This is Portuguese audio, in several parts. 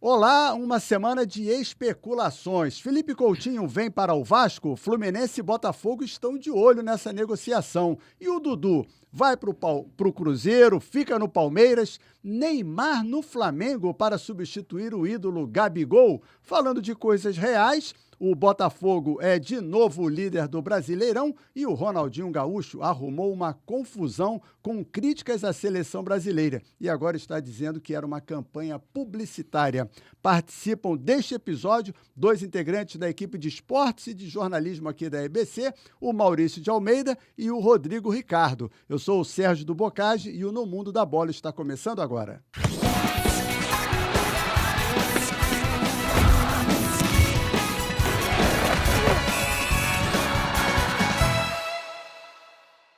Olá, uma semana de especulações. Felipe Coutinho vem para o Vasco, Fluminense e Botafogo estão de olho nessa negociação. E o Dudu vai para o Cruzeiro, fica no Palmeiras, Neymar no Flamengo para substituir o ídolo Gabigol. Falando de coisas reais, o Botafogo é de novo o líder do Brasileirão e o Ronaldinho Gaúcho arrumou uma confusão com críticas à seleção brasileira e agora está dizendo que era uma campanha publicitária. Participam deste episódio dois integrantes da equipe de esportes e de jornalismo aqui da EBC, o Maurício de Almeida e o Rodrigo Ricardo. Eu sou o Sérgio do Bocage e o No Mundo da Bola está começando agora.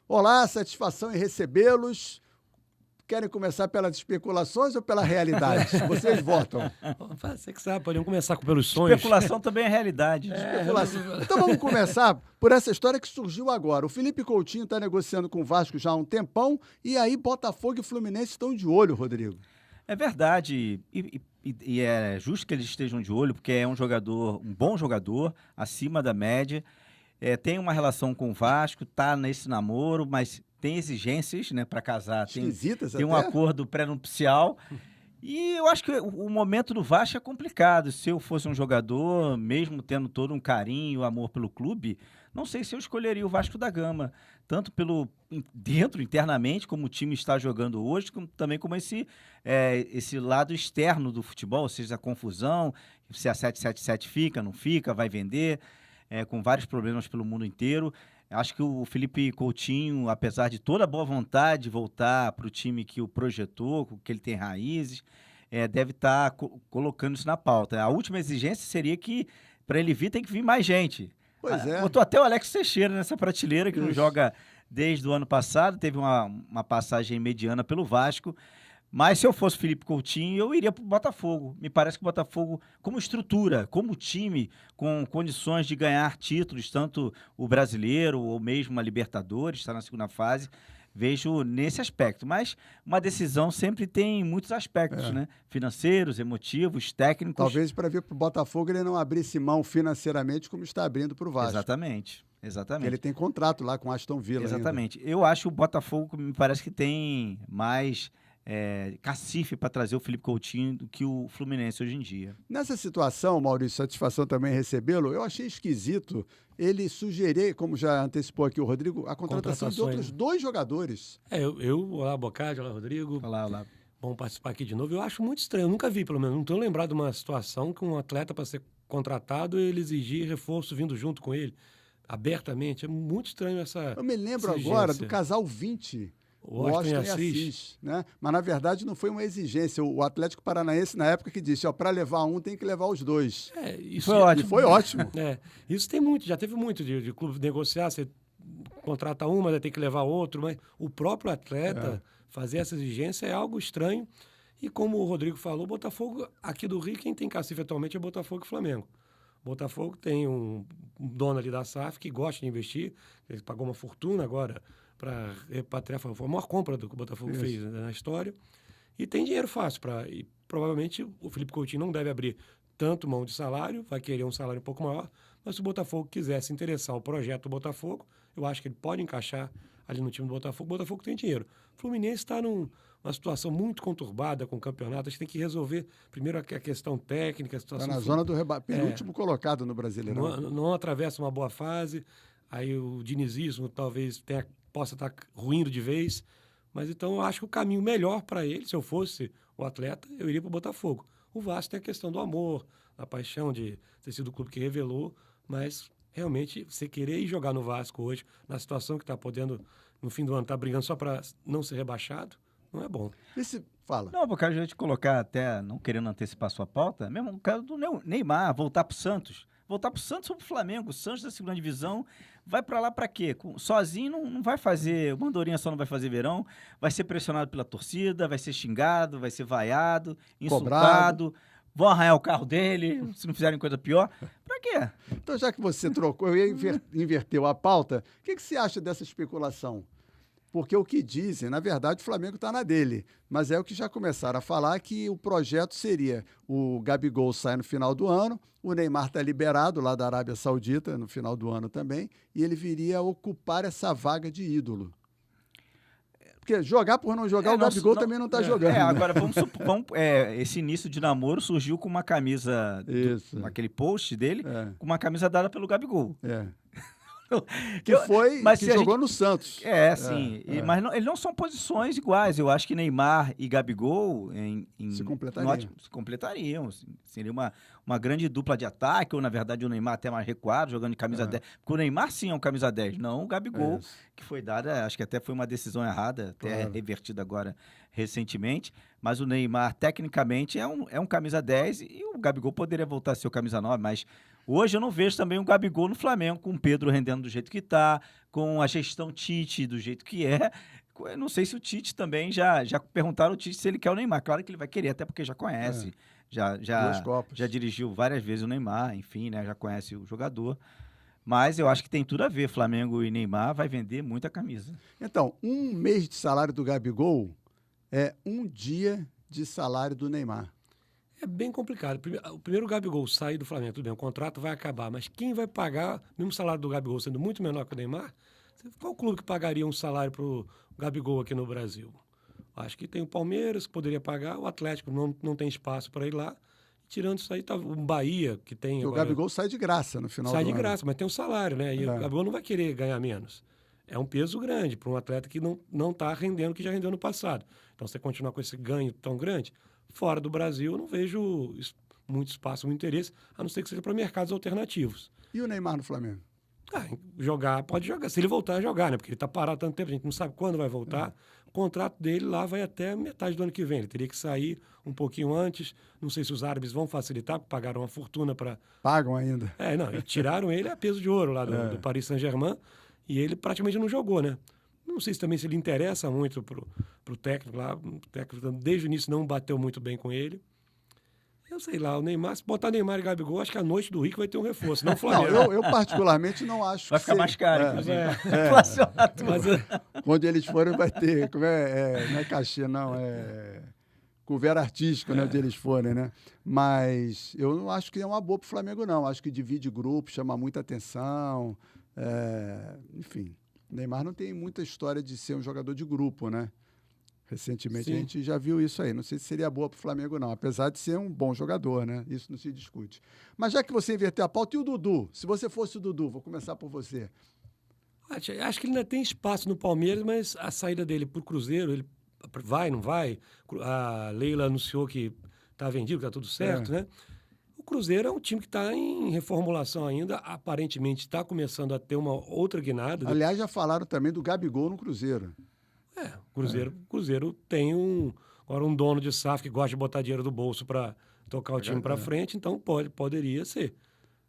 Olá, satisfação em recebê-los. Querem começar pelas especulações ou pela realidade? Vocês votam. Você que sabe, podemos começar pelos sonhos. Especulação também é realidade. Especulação. Então vamos começar por essa história que surgiu agora. O Felipe Coutinho está negociando com o Vasco já há um tempão e aí Botafogo e Fluminense estão de olho, Rodrigo. É verdade. E é justo que eles estejam de olho, porque é um bom jogador, acima da média. Tem uma relação com o Vasco, está nesse namoro, mas tem exigências, né, para casar. Esquisitas tem um acordo pré-nupcial. E eu acho que o momento do Vasco é complicado. Se eu fosse um jogador, mesmo tendo todo um carinho, amor pelo clube, não sei se eu escolheria o Vasco da Gama. Tanto internamente, como o time está jogando hoje, também como esse lado externo do futebol, ou seja, a confusão, se a 777 fica, não fica, vai vender. Com vários problemas pelo mundo inteiro. Acho que o Felipe Coutinho, apesar de toda a boa vontade de voltar para o time que o projetou, que ele tem raízes, deve estar colocando isso na pauta. A última exigência seria que, para ele vir, tem que vir mais gente. Pois é. Botou até o Alex Teixeira nessa prateleira, que não joga desde o ano passado, teve uma passagem mediana pelo Vasco. Mas se eu fosse Felipe Coutinho, eu iria para o Botafogo. Me parece que o Botafogo, como estrutura, como time, com condições de ganhar títulos, tanto o Brasileiro ou mesmo a Libertadores, está na segunda fase, vejo nesse aspecto. Mas uma decisão sempre tem muitos aspectos, né? Financeiros, emotivos, técnicos. Talvez para vir para o Botafogo ele não abrisse mão financeiramente como está abrindo para o Vasco. Exatamente. Ele tem contrato lá com o Aston Villa. Exatamente. Ainda. Eu acho que o Botafogo me parece que tem mais cacife para trazer o Felipe Coutinho do que o Fluminense hoje em dia. Nessa situação, Maurício, satisfação também recebê-lo, eu achei esquisito ele sugerir, como já antecipou aqui o Rodrigo, a contratação de outros dois jogadores. Olá, Bocage, olá, Rodrigo. Olá. Bom participar aqui de novo. Eu acho muito estranho, eu nunca vi, pelo menos, não estou lembrado de uma situação que um atleta, para ser contratado, ele exigir reforço vindo junto com ele, abertamente. É muito estranho essa Eu me lembro exigência. Agora do casal 20. O Washington e Assis, né? Mas, na verdade, não foi uma exigência. O Atlético Paranaense, na época, que disse, para levar um, tem que levar os dois. Isso foi ótimo. E foi ótimo. Isso tem muito, já teve muito de clube negociar, você contrata um, mas tem que levar outro, mas o próprio atleta fazer essa exigência é algo estranho. E como o Rodrigo falou, o Botafogo, aqui do Rio, quem tem cacife atualmente é Botafogo e Flamengo. O Botafogo tem um dono ali da SAF que gosta de investir, ele pagou uma fortuna agora para repatriar, foi a maior compra que o Botafogo fez na história, e tem dinheiro fácil e provavelmente o Felipe Coutinho não deve abrir tanto mão de salário, vai querer um salário um pouco maior, mas se o Botafogo quiser se interessar o projeto do Botafogo, eu acho que ele pode encaixar ali no time do Botafogo. O Botafogo tem dinheiro. O Fluminense está numa situação muito conturbada com o campeonato, a gente tem que resolver primeiro a questão técnica, a situação... Está na zona do penúltimo colocado no Brasileirão. Não atravessa uma boa fase, aí o dinizismo talvez possa estar ruindo de vez, mas então eu acho que o caminho melhor para ele, se eu fosse o atleta, eu iria para o Botafogo. O Vasco tem a questão do amor, da paixão de ter sido o clube que revelou, mas realmente você querer ir jogar no Vasco hoje, na situação que está podendo, no fim do ano, estar brigando só para não ser rebaixado, não é bom. E se fala? Não, porque a gente colocar até, não querendo antecipar sua pauta, mesmo o caso do Neymar, voltar para o Santos. Voltar para o Santos ou para o Flamengo. O Santos da segunda divisão vai para lá para quê? Sozinho não vai fazer, o Mandorinha só não vai fazer verão, vai ser pressionado pela torcida, vai ser xingado, vai ser vaiado, insultado, vão arranhar o carro dele, se não fizerem coisa pior. Para quê? Então, já que você trocou, eu ia inverteu a pauta, o que você acha dessa especulação? Porque o que dizem, na verdade, o Flamengo está na dele. Mas é o que já começaram a falar, que o projeto seria o Gabigol sai no final do ano, o Neymar está liberado lá da Arábia Saudita no final do ano também, e ele viria ocupar essa vaga de ídolo. Porque jogar por não jogar, o Gabigol também não está jogando. Agora esse início de namoro surgiu com uma camisa, aquele post dele, com uma camisa dada pelo Gabigol. Que jogou no Santos. Sim. Mas eles não são posições iguais. Eu acho que Neymar e Gabigol se completariam. Seria uma grande dupla de ataque, ou na verdade o Neymar até mais recuado, jogando de camisa 10. Porque o Neymar sim é um camisa 10, não o Gabigol, que foi dada, acho que até foi uma decisão errada, até revertida agora recentemente. Mas o Neymar, tecnicamente, é um camisa 10 e o Gabigol poderia voltar a ser o camisa 9, mas hoje eu não vejo também o Gabigol no Flamengo, com o Pedro rendendo do jeito que está, com a gestão Tite do jeito que é. Eu não sei se o Tite também já perguntaram ao Tite se ele quer o Neymar. Claro que ele vai querer, até porque já conhece. Já dirigiu várias vezes o Neymar, enfim, né? Já conhece o jogador. Mas eu acho que tem tudo a ver. Flamengo e Neymar vai vender muita camisa. Então, um mês de salário do Gabigol é um dia de salário do Neymar. É bem complicado. Primeiro o Gabigol sai do Flamengo, tudo bem, o contrato vai acabar, mas quem vai pagar, mesmo o salário do Gabigol sendo muito menor que o Neymar, qual clube que pagaria um salário para o Gabigol aqui no Brasil? Acho que tem o Palmeiras, que poderia pagar, o Atlético não tem espaço para ir lá. Tirando isso aí, tá o Bahia, que tem... O Gabigol sai de graça no final do ano. Sai de graça, mas tem um salário, né? E o Gabigol não vai querer ganhar menos. É um peso grande para um atleta que não está rendendo o que já rendeu no passado. Então, você continuar com esse ganho tão grande... Fora do Brasil, eu não vejo muito espaço, muito interesse, a não ser que seja para mercados alternativos. E o Neymar no Flamengo? Pode jogar. Se ele voltar a jogar, né? Porque ele está parado há tanto tempo, a gente não sabe quando vai voltar. O contrato dele lá vai até metade do ano que vem. Ele teria que sair um pouquinho antes. Não sei se os árabes vão facilitar, porque pagaram uma fortuna para... Pagam ainda. E tiraram ele a peso de ouro lá do Paris Saint-Germain, e ele praticamente não jogou, né? Não sei se também se ele interessa muito pro técnico lá. O técnico, desde o início, não bateu muito bem com ele. Eu sei lá, o Neymar, se botar Neymar e Gabigol, acho que a noite do Rico vai ter um reforço, não o Flamengo. Não, eu particularmente não acho vai ficar mais caro, inclusive. Quando eles forem, vai ter. Não é cachê, não. Couvert artístico, né? Onde eles forem, né? Mas eu não acho que é uma boa pro Flamengo, não. Acho que divide grupo, chama muita atenção. Enfim. Neymar não tem muita história de ser um jogador de grupo, né? Recentemente a gente já viu isso aí. Não sei se seria boa para o Flamengo, não. Apesar de ser um bom jogador, né? Isso não se discute. Mas já que você inverteu a pauta, e o Dudu? Se você fosse o Dudu, vou começar por você. Acho que ele ainda tem espaço no Palmeiras, mas a saída dele para o Cruzeiro, ele vai, não vai? A Leila anunciou que está vendido, que está tudo certo, né? O Cruzeiro é um time que está em reformulação ainda, aparentemente está começando a ter uma outra guinada. Aliás, já falaram também do Gabigol no Cruzeiro. O Cruzeiro tem agora um dono de SAF que gosta de botar dinheiro do bolso para tocar o time para frente, então poderia ser.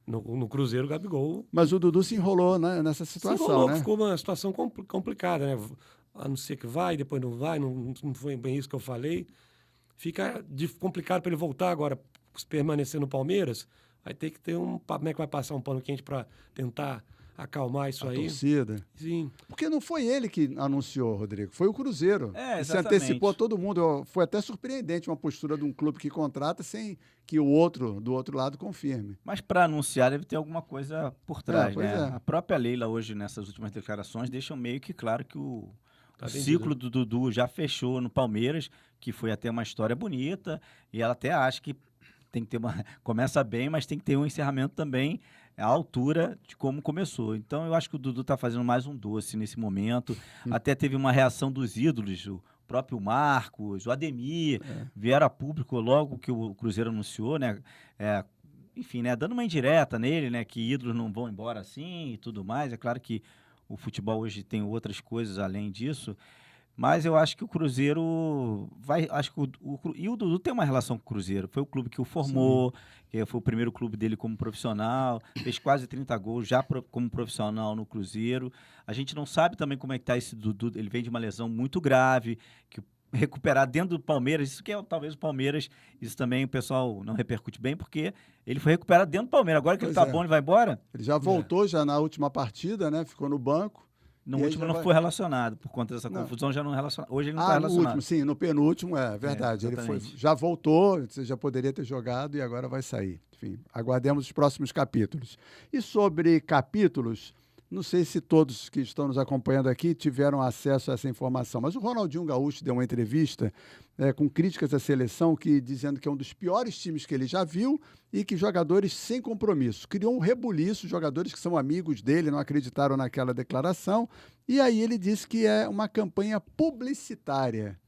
No Cruzeiro, o Gabigol... Mas o Dudu se enrolou, né, nessa situação, né? Ficou uma situação complicada, né? A não ser que vai, depois não vai, não foi bem isso que eu falei. Fica complicado para ele voltar agora, permanecer no Palmeiras, vai ter que ter como é que vai passar um pano quente para tentar acalmar isso aí. Torcida. Sim. Porque não foi ele que anunciou, Rodrigo, foi o Cruzeiro. Exatamente. Se antecipou a todo mundo. Foi até surpreendente uma postura de um clube que contrata sem que o outro, do outro lado, confirme. Mas para anunciar deve ter alguma coisa por trás, né? É. A própria Leila hoje, nessas últimas declarações, deixa meio que claro que o ciclo do Dudu já fechou no Palmeiras, que foi até uma história bonita, e ela até acha que tem que ter começa bem, mas tem que ter um encerramento também à altura de como começou. Então, eu acho que o Dudu está fazendo mais um doce nesse momento. Até teve uma reação dos ídolos, o próprio Marcos, o Ademir, vieram a público logo que o Cruzeiro anunciou, né? Enfim, né? Dando uma indireta nele, né? Que ídolos não vão embora assim e tudo mais. É claro que o futebol hoje tem outras coisas além disso. Mas eu acho que o Cruzeiro vai... Acho que e o Dudu tem uma relação com o Cruzeiro. Foi o clube que o formou, que foi o primeiro clube dele como profissional, fez quase 30 gols já como profissional no Cruzeiro. A gente não sabe também como é que está esse Dudu. Ele vem de uma lesão muito grave, que recuperar dentro do Palmeiras, isso que é talvez o Palmeiras, isso também o pessoal não repercute bem, porque ele foi recuperado dentro do Palmeiras. Agora que ele tá bom, ele vai embora? Ele já voltou já na última partida, né? Ficou no banco. No E aí último já não vai- foi relacionado, por conta dessa Não. confusão, já não relaciona. Hoje ele não está No relacionado. último, sim, no penúltimo, é verdade. Ele foi, exatamente. já voltou, você já poderia ter jogado e agora vai sair. Enfim, aguardemos os próximos capítulos. E sobre capítulos, não sei se todos que estão nos acompanhando aqui tiveram acesso a essa informação, mas o Ronaldinho Gaúcho deu uma entrevista com críticas à seleção, dizendo que é um dos piores times que ele já viu e que jogadores sem compromisso. Criou um rebuliço, jogadores que são amigos dele não acreditaram naquela declaração, e aí ele disse que é uma campanha publicitária.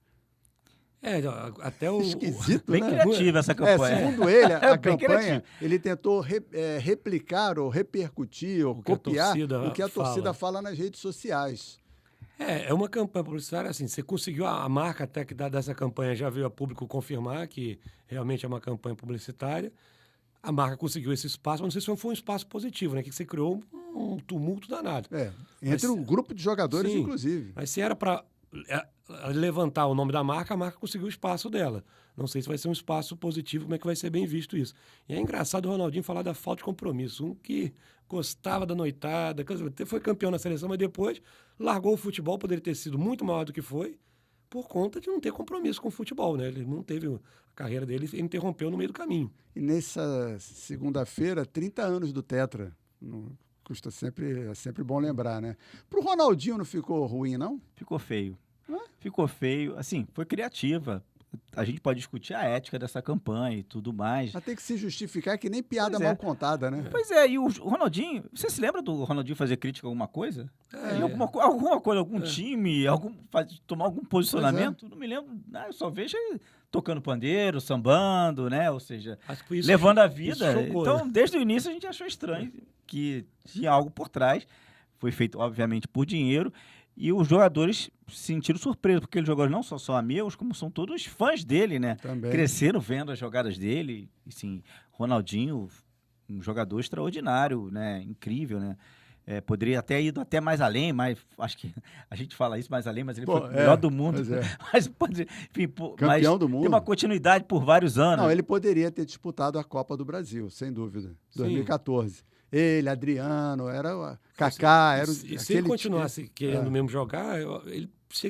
Até o... Esquisito, Bem né? criativa essa campanha. Segundo ele, a Bem campanha, criativo. ele tentou replicar ou repercutir ou O que a copiar torcida o que a torcida fala. fala nas redes sociais. É uma campanha publicitária, assim, você conseguiu, a marca até que dessa campanha já veio a público confirmar que realmente é uma campanha publicitária. A marca conseguiu esse espaço, mas não sei se foi um espaço positivo, né? Que você criou um tumulto danado. Entre um grupo de jogadores, Sim, inclusive. Mas se era para levantar o nome da marca, a marca conseguiu o espaço dela. Não sei se vai ser um espaço positivo, como é que vai ser bem visto isso. E é engraçado o Ronaldinho falar da falta de compromisso. Um que gostava da noitada, foi campeão na seleção, mas depois largou o futebol, poderia ter sido muito maior do que foi, por conta de não ter compromisso com o futebol, né? Ele não teve... A carreira dele interrompeu no meio do caminho. E nessa segunda-feira, 30 anos do Tetra. É sempre bom lembrar, né? Pro Ronaldinho não ficou ruim, não? Ficou feio. Ficou feio. Assim, foi criativa. A gente pode discutir a ética dessa campanha e tudo mais. Mas tem que se justificar que nem piada Pois é. mal contada, né? Pois é, e o Ronaldinho... Você se lembra do Ronaldinho fazer crítica a alguma coisa? Em alguma coisa, algum time, tomar algum posicionamento? Não me lembro. Eu só vejo ele tocando pandeiro, sambando, né? Ou seja, Acho que isso levando a isso vida. chocou, Então, né? desde o início, a gente achou estranho que tinha algo por trás. Foi feito, obviamente, por dinheiro. E os jogadores se sentiram surpresos, porque os jogadores não são só amigos, como são todos fãs dele, né? Também. Cresceram vendo as jogadas dele. E, sim, Ronaldinho, um jogador extraordinário, né? Incrível, né? Poderia até ido até mais além, mas acho que a gente fala isso mais além, mas ele foi o melhor do mundo. pois é. Mas pode, enfim, Campeão do mundo. Tem uma continuidade por vários anos. Não, ele poderia ter disputado a Copa do Brasil, sem dúvida. Sim. 2014. Ele, Adriano, era o Kaká, era E se ele continuasse querendo mesmo jogar, ele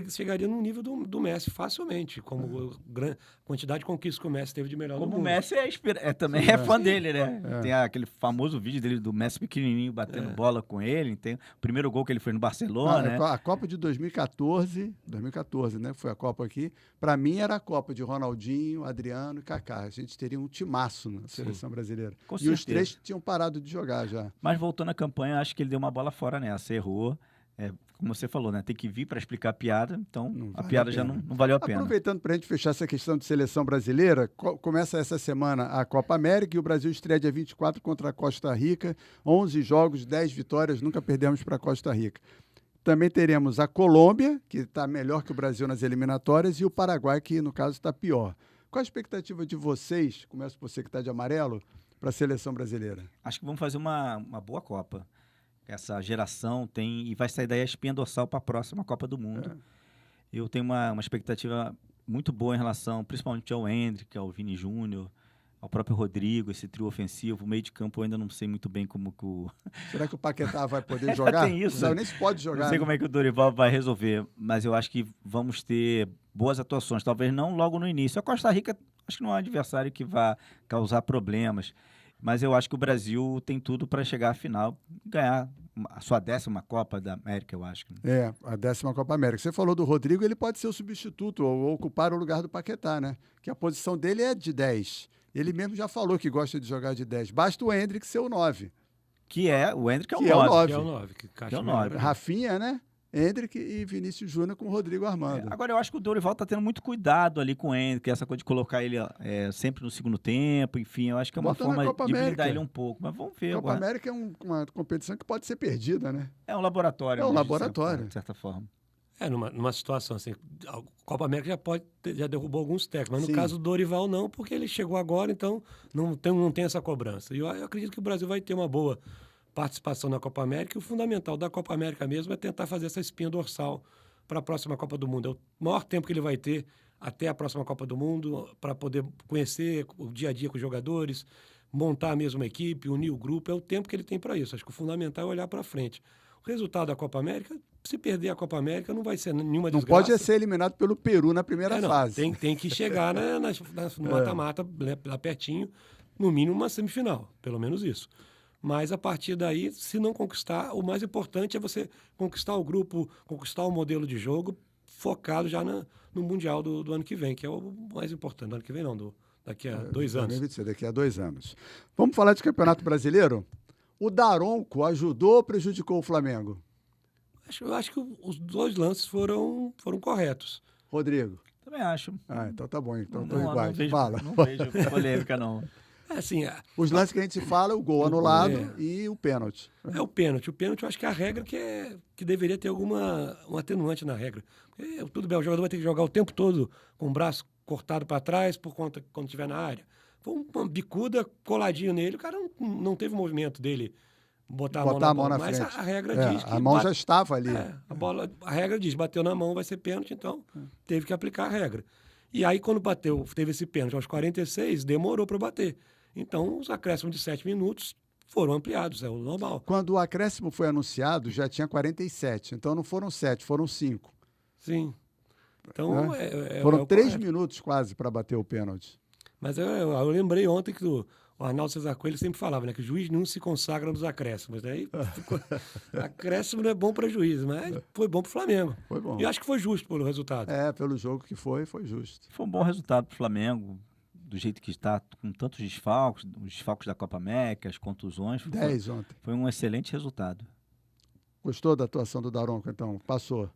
chegaria no nível do Messi facilmente, como a quantidade de conquistas que o Messi teve de melhor no Como o mundo. Messi também é fã dele, né? Tem aquele famoso vídeo dele do Messi pequenininho batendo bola com ele. Tem o primeiro gol que ele fez no Barcelona, né? A Copa de 2014, né? Foi a Copa aqui. Para mim era a Copa de Ronaldinho, Adriano e Kaká. A gente teria um timaço na seleção brasileira. Com E os certeza. três tinham parado de jogar já. Mas voltando à campanha, acho que ele deu uma bola fora nessa, errou. Como você falou, né? Tem que vir para explicar a piada, então Não a vale piada a já pena. não valeu a pena. Aproveitando para a gente fechar essa questão de seleção brasileira, começa essa semana a Copa América e o Brasil estreia dia 24 contra a Costa Rica. 11 jogos, 10 vitórias, nunca perdemos para a Costa Rica. Também teremos a Colômbia, que está melhor que o Brasil nas eliminatórias, e o Paraguai, que no caso está pior. Qual a expectativa de vocês, começo por você que está de amarelo, para a seleção brasileira? Acho que vamos fazer uma boa Copa. Essa geração tem... E vai sair daí a espinha dorsal para a próxima Copa do Mundo. Eu tenho uma expectativa muito boa em relação, principalmente ao Endrick, ao Vini Júnior, ao próprio Rodrigo, esse trio ofensivo. O meio de campo eu ainda não sei muito bem como que o... Será que o Paquetá vai poder jogar? Tem isso. Não sabe nem se pode jogar. Não sei né? como é que o Dorival vai resolver, mas eu acho que vamos ter boas atuações, talvez não logo no início. A Costa Rica acho que não é um adversário que vai causar problemas, mas eu acho que o Brasil tem tudo para chegar à final, ganhar a sua 10ª Copa da América, eu acho. A 10ª Copa América. Você falou do Rodrigo, ele pode ser o substituto ou ocupar o lugar do Paquetá, né? Que a posição dele é de 10. Ele mesmo já falou que gosta de jogar de 10. Basta o Endrick ser o 9. Que é, o Endrick é o Que é o 9. nove. Que é o 9. Que Que é o 9. Rafinha, né? Endrick e Vinícius Júnior com o Rodrigo Armando. Agora, eu acho que o Dorival está tendo muito cuidado ali com o Endrick, essa coisa de colocar ele sempre no segundo tempo, enfim, eu acho que é uma Bota na forma Copa de blindar América. ele um pouco, mas vamos ver A Copa agora. América é uma competição que pode ser perdida, né? É um laboratório. É um né, laboratório. de certa forma. Numa situação assim, a Copa América já derrubou alguns técnicos, mas Sim. no caso do Dorival não, porque ele chegou agora, então não tem essa cobrança. E eu acredito que o Brasil vai ter uma boa participação na Copa América, e o fundamental da Copa América mesmo é tentar fazer essa espinha dorsal para a próxima Copa do Mundo. É o maior tempo que ele vai ter até a próxima Copa do Mundo para poder conhecer o dia a dia com os jogadores, montar a mesma equipe, unir o grupo, é o tempo que ele tem para isso. Acho que o fundamental é olhar para frente. O resultado da Copa América, se perder a Copa América, não vai ser nenhuma Não desgraça. pode ser eliminado pelo Peru na primeira fase. Tem que chegar no mata-mata, lá pertinho, no mínimo uma semifinal, pelo menos isso. Mas a partir daí, se não conquistar, o mais importante é você conquistar o grupo, conquistar o modelo de jogo, focado já no Mundial do ano que vem, que é o mais importante. Do ano que vem não, daqui a 2 anos. 2026, daqui a 2 anos. Vamos falar de Campeonato Brasileiro? O Daronco ajudou ou prejudicou o Flamengo? Eu acho que os 2 lances foram corretos. Rodrigo? Também acho. Então tá bom. Então Não iguais. vejo, Fala. não vejo polêmica, não. Assim, Os lances que a gente fala, o gol anulado e o pênalti. é o pênalti. O pênalti eu acho que é a regra que deveria ter um atenuante na regra. Porque, tudo bem, o jogador vai ter que jogar o tempo todo com o braço cortado para trás por conta quando estiver na área. Foi uma bicuda coladinho nele, o cara não teve movimento dele botar a mão na bola. Mas frente. a regra diz que... A mão já estava ali. A regra diz, bateu na mão, vai ser pênalti, então teve que aplicar a regra. E aí, quando teve esse pênalti aos 46, demorou para bater. Então, os acréscimos de 7 minutos foram ampliados, é o normal. Quando o acréscimo foi anunciado, já tinha 47. Então, não foram 7, foram 5. Sim. Então, foram 3 correto. minutos quase para bater o pênalti. Mas eu lembrei ontem que o Arnaldo César Coelho sempre falava, né, que o juiz não se consagra nos acréscimos. Daí, acréscimo não é bom para juiz, mas foi bom para o Flamengo. Foi bom. E eu acho que foi justo pelo resultado. Pelo jogo que foi justo. Foi um bom resultado para o Flamengo, do jeito que está, com tantos desfalques, os desfalques da Copa América, as contusões. 10 ontem. Foi um excelente resultado. Gostou da atuação do Daronco, então? Passou.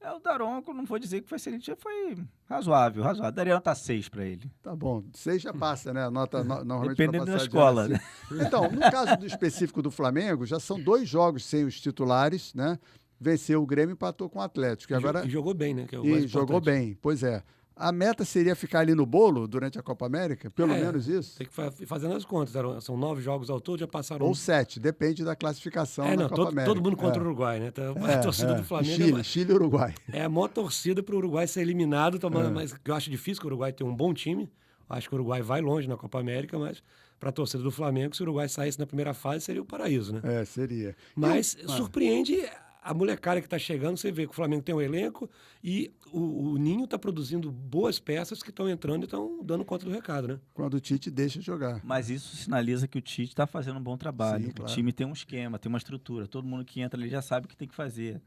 O Daronco, não vou dizer que foi excelente, foi razoável. Daria nota 6 para ele. Tá bom, 6 já passa, né? Nota normalmente dependendo pra da escola, né? Então, no caso do específico do Flamengo, já são 2 jogos sem os titulares, né? Venceu o Grêmio e empatou com o Atlético. E jogou bem, né? Que é o mais importante. Jogou bem, pois é. A meta seria ficar ali no bolo durante a Copa América? Pelo menos isso? Tem que ir fazendo as contas. São 9 jogos ao todo, já passaram... Ou 7, depende da classificação na Copa América. Todo mundo contra o Uruguai, né? A torcida do Flamengo... Chile e Uruguai. É a maior torcida para o Uruguai ser eliminado, mas eu acho difícil que o Uruguai tenha um bom time. Acho que o Uruguai vai longe na Copa América, mas para a torcida do Flamengo, se o Uruguai saísse na primeira fase, seria o paraíso, né? Seria. Mas surpreende... A molecada que está chegando, você vê que o Flamengo tem um elenco e o Ninho está produzindo boas peças que estão entrando e estão dando conta do recado, né? Quando o Tite deixa jogar. Mas isso sinaliza que o Tite está fazendo um bom trabalho. Sim, claro. O time tem um esquema, tem uma estrutura. Todo mundo que entra ali já sabe o que tem que fazer.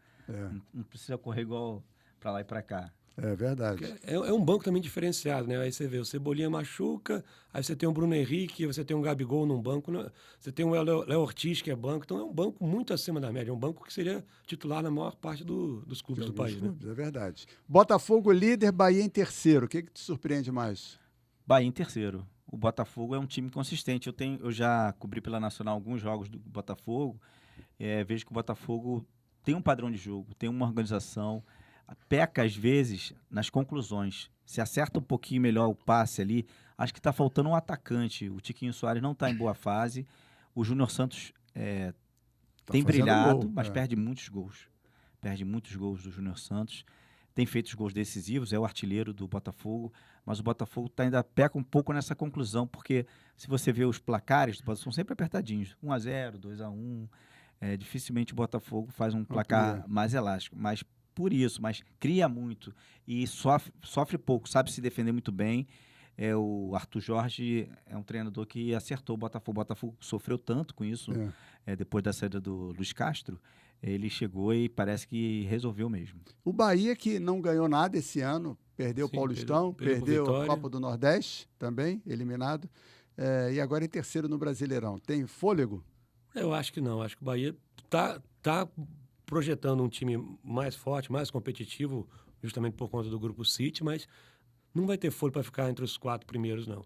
Não precisa correr igual para lá e para cá. É verdade. É um banco também diferenciado, né? Aí você vê o Cebolinha machuca, aí você tem o Bruno Henrique, você tem um Gabigol num banco, né? Você tem o Léo Ortiz, que é banco. Então é um banco muito acima da média. É um banco que seria titular na maior parte dos clubes do país, né? É verdade. Botafogo líder, Bahia em terceiro. O que te surpreende mais? Bahia em terceiro. O Botafogo é um time consistente. Eu já cobri pela Nacional alguns jogos do Botafogo. Vejo que o Botafogo tem um padrão de jogo, tem uma organização... Peca, às vezes, nas conclusões. Se acerta um pouquinho melhor o passe ali, acho que está faltando um atacante. O Tiquinho Soares não está em boa fase. O Júnior Santos tem brilhado, mas perde muitos gols. Perde muitos gols do Júnior Santos. Tem feito os gols decisivos, é o artilheiro do Botafogo, mas o Botafogo ainda peca um pouco nessa conclusão, porque se você vê os placares, são sempre apertadinhos. 1-0, 2-1. Dificilmente o Botafogo faz um placar mais elástico. Mas cria muito e sofre pouco, sabe se defender muito bem. O Arthur Jorge é um treinador que acertou o Botafogo. O Botafogo sofreu tanto com isso depois da saída do Luiz Castro. Ele chegou e parece que resolveu mesmo. O Bahia, que não ganhou nada esse ano, perdeu o Paulistão, perdeu a Copa do Nordeste também, eliminado, e agora em terceiro no Brasileirão. Tem fôlego? Eu acho que não. Acho que o Bahia tá projetando um time mais forte, mais competitivo, justamente por conta do Grupo City, mas não vai ter fôlego para ficar entre os 4 primeiros, não.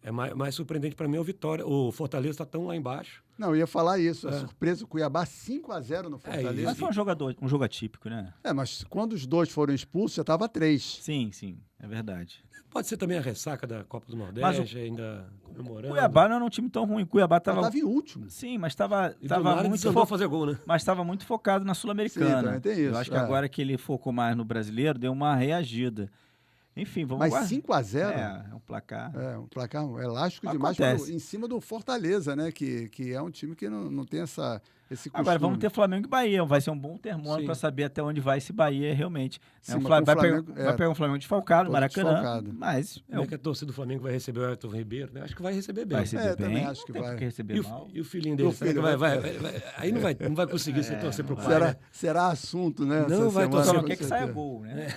É mais surpreendente para mim é o Vitória. O Fortaleza está tão lá embaixo. Não, eu ia falar isso. A surpresa do Cuiabá, 5-0 no Fortaleza. Mas foi um jogo atípico, né? Mas quando os 2 foram expulsos, já estava 3. Sim, é verdade. Pode ser também a ressaca da Copa do Nordeste, ainda comemorando. Cuiabá não era um time tão ruim. Cuiabá estava em último. Sim, mas estava muito focado fazer gol, né? Mas estava muito focado na Sul-Americana. Sim, tem isso. Eu acho que agora que ele focou mais no brasileiro, deu uma reagida. Enfim, vamos Mas 5-0? É um placar. Um placar elástico demais em cima do Fortaleza, né? Que é um time que não tem esse Agora costume. vamos ter Flamengo e Bahia. Vai ser um bom termômetro Sim. para saber até onde vai esse Bahia realmente. Sim, Né? mas Vai com o Flamengo, pegar um Flamengo desfalcado no todo Maracanã. desfalcado. Mas Como é que a torcida do Flamengo vai receber o Everton Ribeiro? Né? Acho que vai receber bem. vai receber bem. também acho que Não tem vai. por que receber mal. E o filhinho dele? O Será que filho aí não vai conseguir se torcer pro pai. Será, Né? será assunto, né? Não essa vai semana, torcer, Só não com quer que saia certeza. gol, né?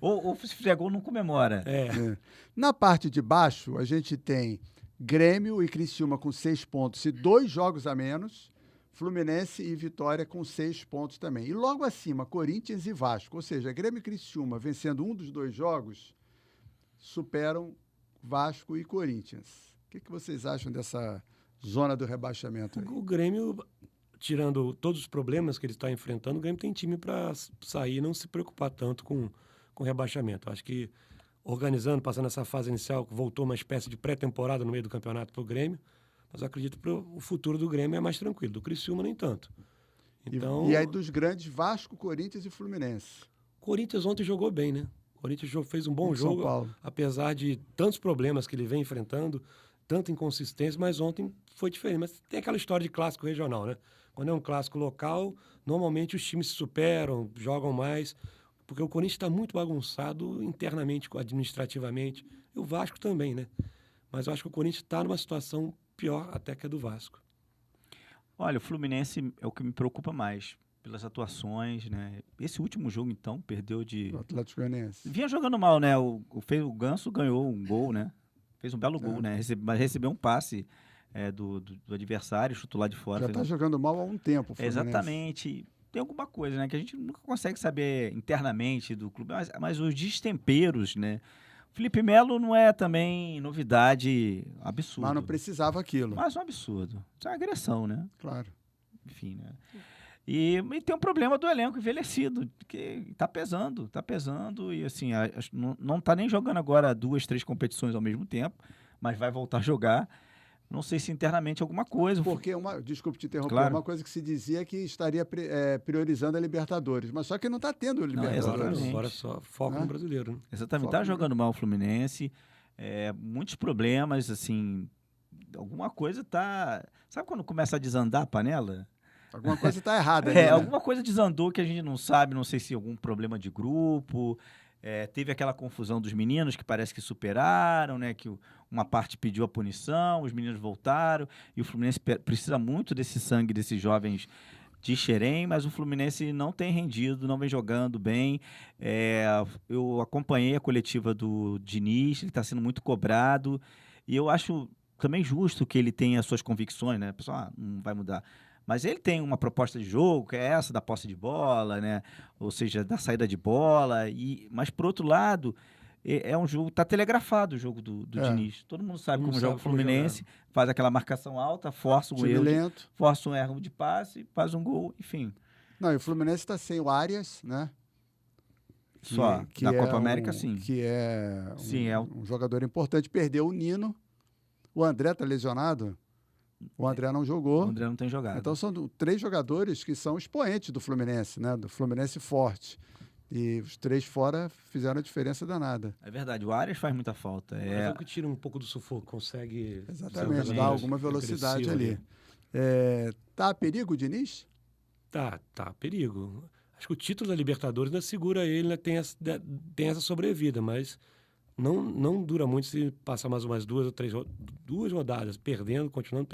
Ou se fizer gol, não comemora. É. Na parte de baixo, a gente tem Grêmio e Criciúma com 6 pontos e 2 jogos a menos. Fluminense e Vitória com 6 pontos também. E logo acima, Corinthians e Vasco. Ou seja, Grêmio e Criciúma, vencendo um dos 2 jogos, superam Vasco e Corinthians. O que vocês acham dessa zona do rebaixamento aí? O Grêmio, tirando todos os problemas que ele está enfrentando, o Grêmio tem time para sair e não se preocupar tanto com o rebaixamento. Acho que organizando, passando essa fase inicial, voltou uma espécie de pré-temporada no meio do campeonato para o Grêmio, mas eu acredito que o futuro do Grêmio é mais tranquilo, do Criciúma nem tanto. Então, E aí dos grandes, Vasco, Corinthians e Fluminense. Corinthians ontem jogou bem, né? O Corinthians fez um bom Em São jogo, Paulo. apesar de tantos problemas que ele vem enfrentando, tanta inconsistência, mas ontem foi diferente. Mas tem aquela história de clássico regional, né? Quando é um clássico local, normalmente os times se superam, jogam mais, porque o Corinthians está muito bagunçado internamente, administrativamente, e o Vasco também, né? Mas eu acho que o Corinthians está numa situação pior até que a do Vasco. Olha, o Fluminense é o que me preocupa mais, pelas atuações, né? Esse último jogo, então, perdeu de... O Atlético Goianiense. Vinha jogando mal, né? O Ganso ganhou um gol, né? Fez um belo gol, né? Mas recebeu um passe do adversário, chutou lá de fora. Já está jogando mal há um tempo, o Fluminense. Exatamente. Tem alguma coisa, né? Que a gente nunca consegue saber internamente do clube, mas os destemperos, né? Felipe Melo não é também novidade absurda. Mas não precisava aquilo. Mas um absurdo. Isso é uma agressão, né? Claro. Enfim, né? E tem um problema do elenco envelhecido, que tá pesando e assim, não tá nem jogando agora 2, 3 competições ao mesmo tempo, mas vai voltar a jogar. Não sei se internamente alguma coisa. Porque, desculpe te interromper, Claro. uma coisa que se dizia é que estaria priorizando a Libertadores, mas só que não está tendo a Libertadores. exatamente. Agora só foco no brasileiro, né? Exatamente, Foco, tá jogando mal o Fluminense, muitos problemas, assim, alguma coisa tá... Sabe quando começa a desandar a panela? Alguma coisa está errada. Né? Alguma coisa desandou que a gente não sabe, não sei se algum problema de grupo, teve aquela confusão dos meninos que parece que superaram, né, que uma parte pediu a punição, os meninos voltaram, e o Fluminense precisa muito desse sangue desses jovens de Xerém, mas o Fluminense não tem rendido, não vem jogando bem. Eu acompanhei a coletiva do Diniz, ele está sendo muito cobrado, e eu acho também justo que ele tenha suas convicções, né? O pessoal não vai mudar. Mas ele tem uma proposta de jogo, que é essa da posse de bola, né? Ou seja, da saída de bola. Mas, por outro lado, é um jogo... Está telegrafado o jogo do Diniz. Todo mundo sabe como joga o Fluminense. Faz aquela marcação alta, força um erro. Lento. Força um erro de passe, faz um gol, enfim. Não, e o Fluminense está sem o Arias, né? Só. Da Copa América, sim. Que é Sim, um jogador importante. Perdeu o Nino. O André está lesionado. O André não jogou. O André não tem jogado. Então são 3 jogadores que são expoentes do Fluminense, né? Do Fluminense forte. E os 3 fora fizeram a diferença danada. É verdade, o Arias faz muita falta. É o que tira um pouco do sufoco, consegue... Exatamente, dá alguma velocidade ali. Tá a perigo o Diniz? Tá, perigo. Acho que o título da Libertadores ainda segura ele, né? Tem essa sobrevida, mas não dura muito se passar mais umas 2 ou 3 rodadas, continuando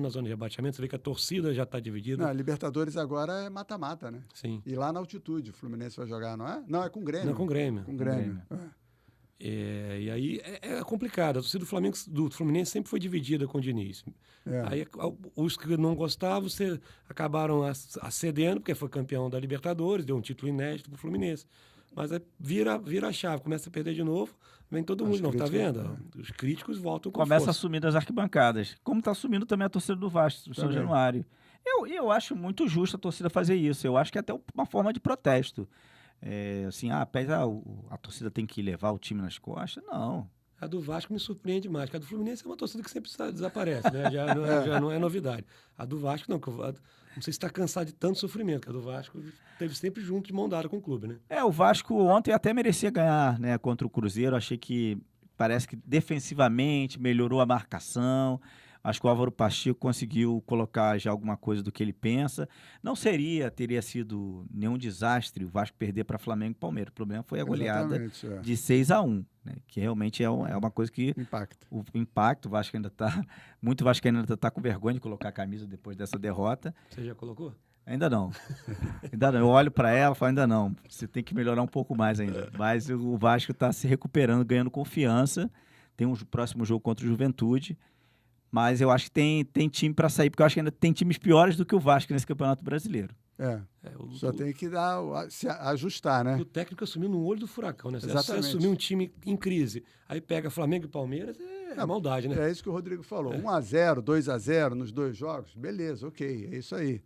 na zona de rebaixamento. Você vê que a torcida já está dividida. Não, a Libertadores agora é mata-mata, né? Sim. E lá na altitude o Fluminense vai jogar, não é? Não, é com o Grêmio. Não, com o Grêmio. Com o Grêmio. E aí é complicado. A torcida do Fluminense sempre foi dividida com o Diniz. Aí os que não gostavam acabaram cedendo, porque foi campeão da Libertadores, deu um título inédito para o Fluminense. Mas vira a chave, começa a perder de novo, vem todo mundo de novo, tá vendo? Os críticos voltam com começa força. a assumir das arquibancadas, como está assumindo também a torcida do Vasco, do São Januário. Eu acho muito justo a torcida fazer isso, eu acho que é até uma forma de protesto. Assim, a torcida tem que levar o time nas costas, não. A do Vasco me surpreende mais, porque a do Fluminense é uma torcida que sempre desaparece, né? Já não é novidade. A do Vasco, não, não sei se está cansado de tanto sofrimento, que a do Vasco esteve sempre junto de mão dada com o clube, né? O Vasco ontem até merecia ganhar, né, contra o Cruzeiro, achei que parece que defensivamente melhorou a marcação, Acho que o Álvaro Pacheco conseguiu colocar já alguma coisa do que ele pensa. Não teria sido nenhum desastre o Vasco perder para Flamengo e Palmeiras. O problema foi a goleada de 6-1, né? Que realmente é uma coisa que... Impacto. O impacto, o Vasco ainda está... Muito vascaíno ainda está com vergonha de colocar a camisa depois dessa derrota. Você já colocou? Ainda não. Ainda não. Eu olho para ela e falo, ainda não. Você tem que melhorar um pouco mais ainda. Mas o Vasco está se recuperando, ganhando confiança. Tem um próximo jogo contra o Juventude. Mas eu acho que tem time para sair, porque eu acho que ainda tem times piores do que o Vasco nesse Campeonato Brasileiro. Só tem que se ajustar, né? O técnico assumiu no olho do furacão, né? Exatamente. Você assumir um time em crise, aí pega Flamengo e Palmeiras, é maldade, né? É isso que o Rodrigo falou. 1-0, 2-0 nos 2 jogos, beleza, ok, é isso aí.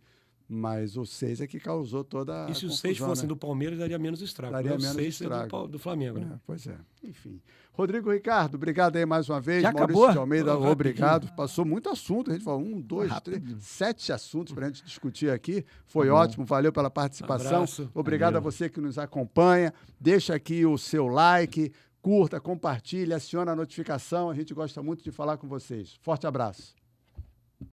Mas o 6 é que causou toda a E se os confusão, 6 fossem né? do Palmeiras, daria menos estrago. Daria Os menos 6 estrago. do Flamengo, né? Pois é, enfim. Rodrigo Ricardo, obrigado aí mais uma vez. Já Maurício acabou? de Almeida, Rapidinho. obrigado. Passou muito assunto, a gente falou 1, 2, 3, Rápido. 7 assuntos para a gente discutir aqui. Foi Tá bom. ótimo, valeu pela participação. Abraço. Obrigado a você que nos acompanha. Deixa aqui o seu like, curta, compartilha, aciona a notificação. A gente gosta muito de falar com vocês. Forte abraço.